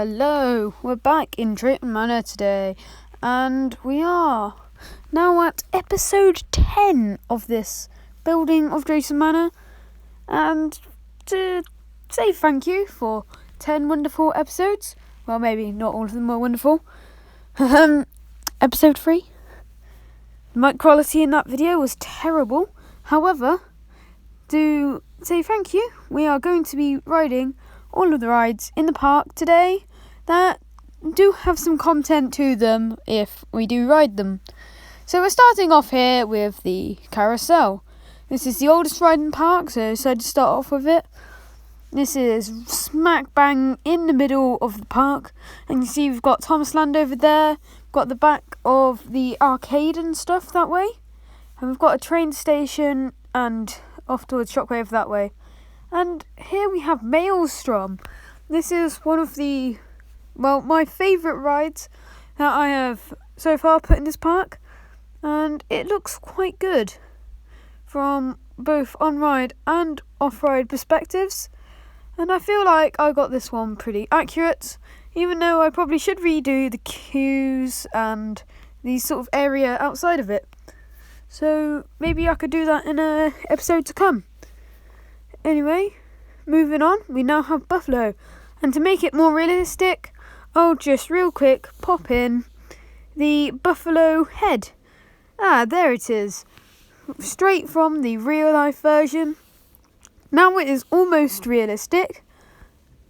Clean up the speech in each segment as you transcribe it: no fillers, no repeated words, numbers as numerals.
Hello, we're back in Drayton Manor today, and we are now at episode 10 of this building of Drayton Manor, and to say thank you for 10 wonderful episodes. Well, maybe not all of them were wonderful. Episode 3, the mic quality in that video was terrible. However, to say thank you, we are going to be riding all of the rides in the park today that do have some content to them if we do ride them. So we're starting off here with the Carousel. This is the oldest ride in the park, so I decided to start off with it. This is smack bang in the middle of the park, and you see we've got Thomas Land over there, got the back of the arcade and stuff that way, and we've got a train station and off towards Shockwave that way. And here we have Melstrom. This is one of the, my favourite rides that I have so far put in this park. And it looks quite good from both on-ride and off-ride perspectives. And I feel like I got this one pretty accurate, even though I probably should redo the queues and the sort of area outside of it. So maybe I could do that in an episode to come. Anyway, moving on, we now have Buffalo. And to make it more realistic, I'll just real quick pop in the Buffalo head. There it is. Straight from the real life version. Now it is almost realistic.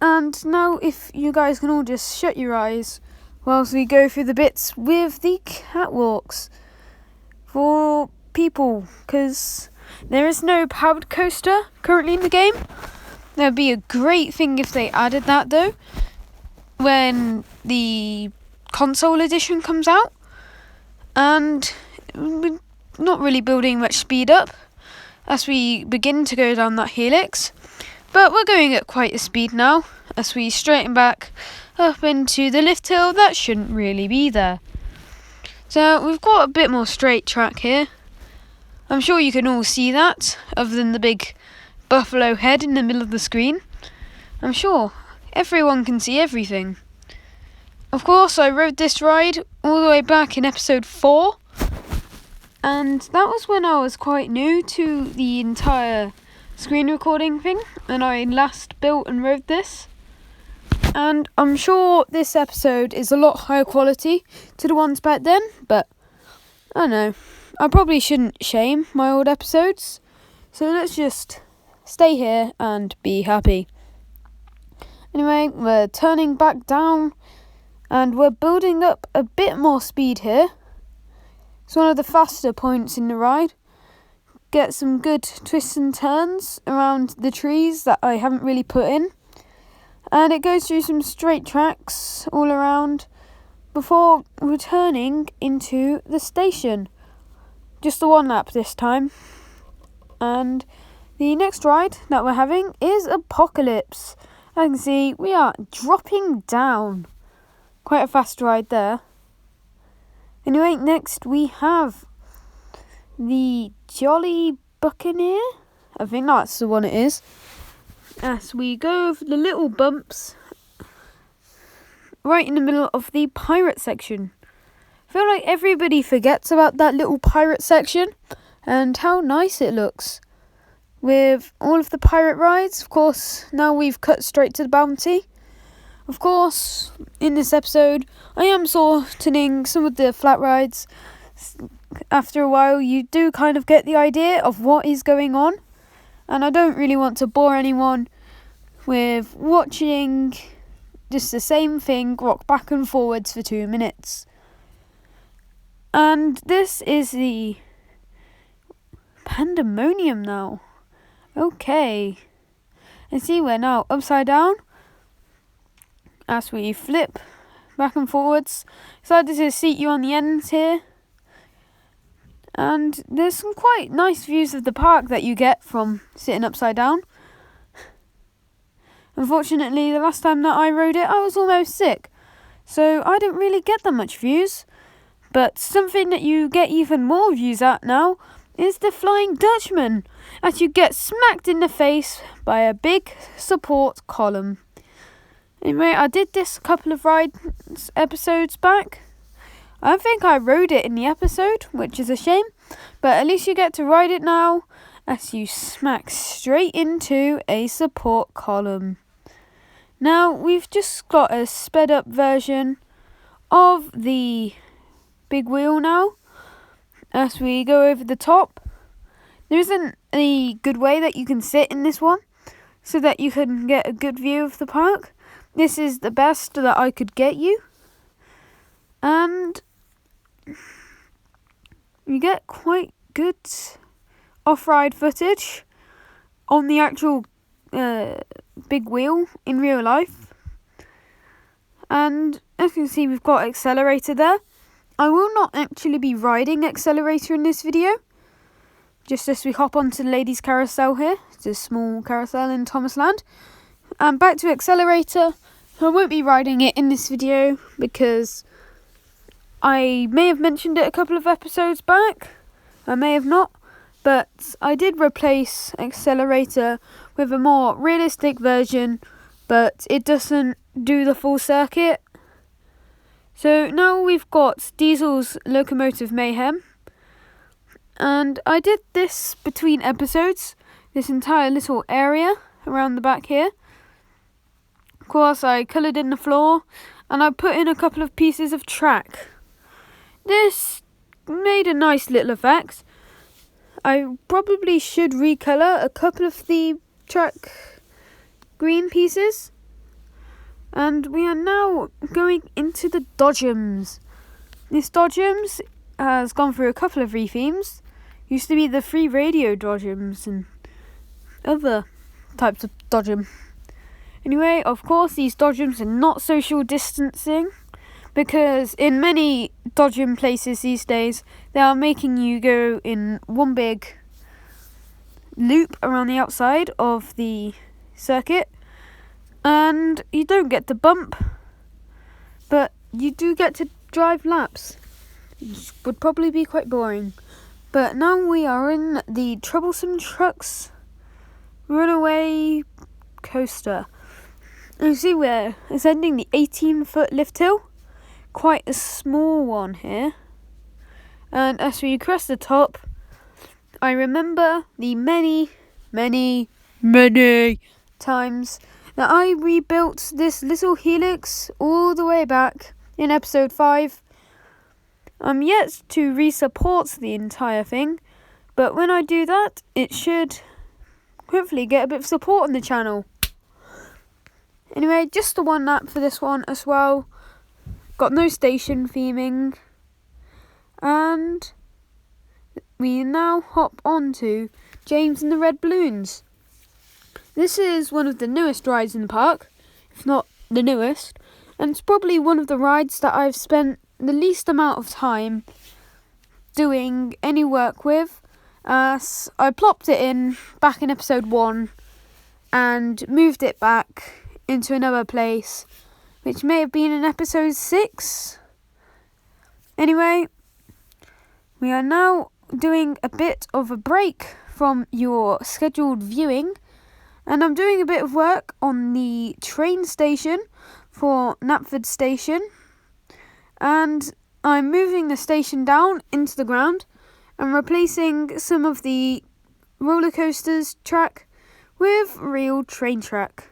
And now if you guys can all just shut your eyes whilst we go through the bits with the catwalks for people, because there is no powered coaster currently in the game. That would be a great thing if they added that though, when the console edition comes out. And we're not really building much speed up as we begin to go down that helix. But we're going at quite a speed now as we straighten back up into the lift hill that shouldn't really be there. So we've got a bit more straight track here. I'm sure you can all see that, other than the big buffalo head in the middle of the screen. I'm sure everyone can see everything. Of course, I rode this ride all the way back in episode 4, and that was when I was quite new to the entire screen recording thing, and I last built and rode this. And I'm sure this episode is a lot higher quality to the ones back then, but I don't know. I probably shouldn't shame my old episodes, so let's just stay here and be happy. Anyway, we're turning back down, and we're building up a bit more speed here. It's one of the faster points in the ride. Get some good twists and turns around the trees that I haven't really put in. And it goes through some straight tracks all around before returning into the station. Just the one lap this time. And the next ride that we're having is Apocalypse. As you can see, we are dropping down. Quite a fast ride there. Anyway, next we have the Jolly Buccaneer. I think that's the one it is. As we go over the little bumps right in the middle of the pirate section. I feel like everybody forgets about that little pirate section and how nice it looks. With all of the pirate rides, of course, now we've cut straight to the bounty. Of course, in this episode, I am shortening some of the flat rides. After a while, you do kind of get the idea of what is going on. And I don't really want to bore anyone with watching just the same thing rock back and forwards for 2 minutes. And this is the Pandemonium now. Okay. And see, we're now upside down as we flip back and forwards. Decided to seat you on the ends here. And there's some quite nice views of the park that you get from sitting upside down. Unfortunately, the last time that I rode it, I was almost sick. So I didn't really get that much views. But something that you get even more views at now is the Flying Dutchman, as you get smacked in the face by a big support column. Anyway, I did this a couple of rides episodes back. I don't think I rode it in the episode, which is a shame, but at least you get to ride it now as you smack straight into a support column. Now, we've just got a sped up version of the big wheel now as we go over the top. There isn't a good way that you can sit in this one so that you can get a good view of the park. This is the best that I could get you, and you get quite good off-ride footage on the actual big wheel in real life. And as you can see, we've got Accelerator there. I will not actually be riding Accelerator in this video, just as we hop onto the ladies' carousel here. It's a small carousel in Thomasland. And back to Accelerator. I won't be riding it in this video because I may have mentioned it a couple of episodes back. I may have not. But I did replace Accelerator with a more realistic version, but it doesn't do the full circuit. So now we've got Diesel's Locomotive Mayhem. And I did this between episodes, this entire little area around the back here. Of course, I coloured in the floor and I put in a couple of pieces of track. This made a nice little effect. I probably should recolour a couple of the track green pieces. And we are now going into the Dodgems. This Dodgems has gone through a couple of rethemes. Used to be the free radio Dodgems and other types of Dodgem. Anyway, of course, these Dodgems are not social distancing, because in many Dodgem places these days, they are making you go in one big loop around the outside of the circuit, and you don't get to bump, but you do get to drive laps, which would probably be quite boring. But now we are in the Troublesome Trucks Runaway Coaster. And you see we're ascending the 18-foot lift hill. Quite a small one here. And as we crest the top, I remember the many times that I rebuilt this little helix all the way back in episode 5. I'm yet to re-support the entire thing, but when I do that, it should hopefully get a bit of support on the channel. Anyway, just the one lap for this one as well. Got no station theming. And we now hop on to James and the Red Balloons. This is one of the newest rides in the park, if not the newest, and it's probably one of the rides that I've spent the least amount of time doing any work with, as I plopped it in back in episode 1 and moved it back into another place, which may have been in episode 6. Anyway, we are now doing a bit of a break from your scheduled viewing, and I'm doing a bit of work on the train station for Knapford Station, and I'm moving the station down into the ground and replacing some of the roller coasters track with real train track.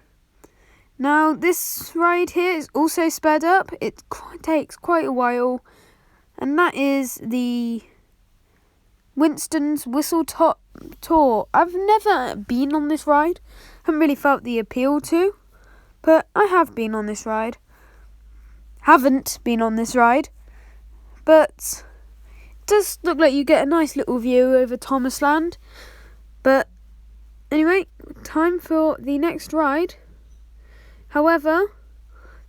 Now, this ride here is also sped up. It takes quite a while, and that is the Winston's Whistle Tour. I've never been on this ride. Haven't really felt the appeal to, but I have been on this ride. Haven't been on this ride, but it does look like you get a nice little view over Thomasland. But anyway, time for the next ride. However,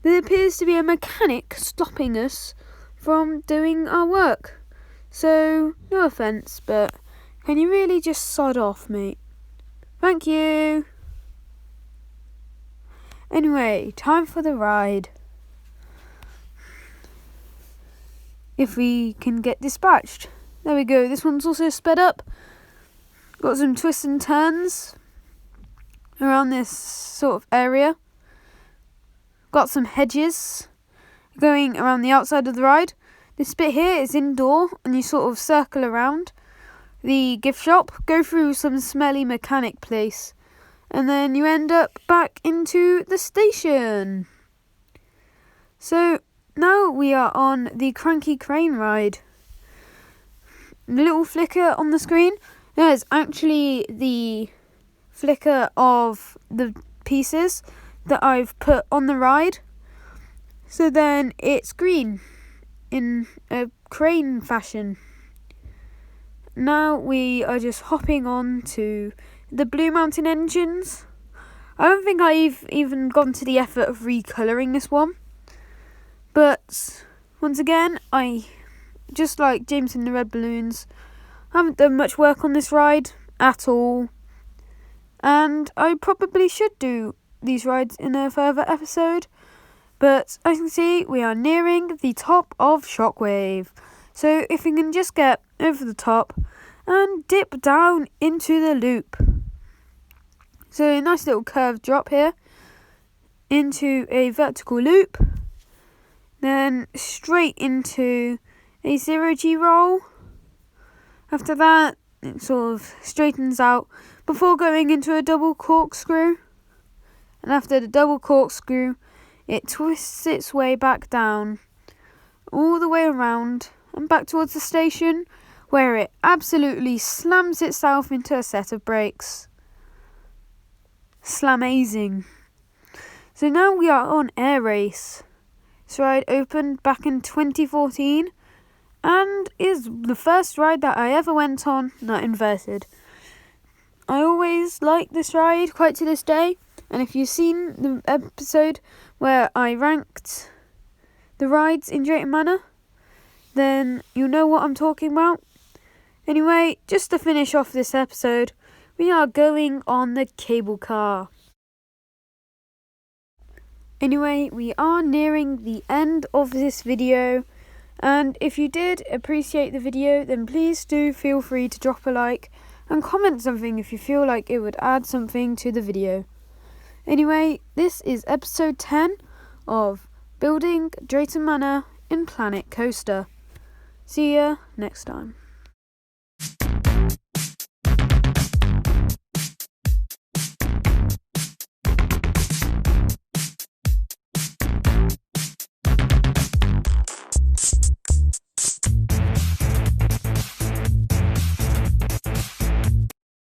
there appears to be a mechanic stopping us from doing our work. So, no offence, but can you really just sod off, mate? Thank you. Anyway, time for the ride. If we can get dispatched. There we go. This one's also sped up. Got some twists and turns around this sort of area. got some hedges going around the outside of the ride. This bit here is indoor, and you sort of circle around the gift shop, go through some smelly mechanic place, and then you end up back into the station. So now we are on the Cranky Crane ride. The little flicker on the screen, that is actually the flicker of the pieces that I've put on the ride. So then it's green in a crane fashion. Now we are just hopping on to the Blue Mountain engines. I don't think I've even gone to the effort of recolouring this one. But once again, I, just like James and the Red Balloons, haven't done much work on this ride at all. And I probably should do these rides in a further episode. But as you can see, we are nearing the top of Shockwave. So if you can just get over the top and dip down into the loop. So a nice little curved drop here into a vertical loop. Then straight into a 0G roll. After that, it sort of straightens out before going into a double corkscrew. And after the double corkscrew, it twists its way back down, all the way around, and back towards the station, where it absolutely slams itself into a set of brakes. Slamazing. So now we are on Air Race. This ride opened back in 2014, and is the first ride that I ever went on, not inverted. I always like this ride, quite to this day. And if you've seen the episode where I ranked the rides in Drayton Manor, then you'll know what I'm talking about. Anyway, just to finish off this episode, we are going on the cable car. Anyway, we are nearing the end of this video. And if you did appreciate the video, then please do feel free to drop a like and comment something if you feel like it would add something to the video. Anyway, this is episode 10 of Building Drayton Manor in Planet Coaster. See ya next time.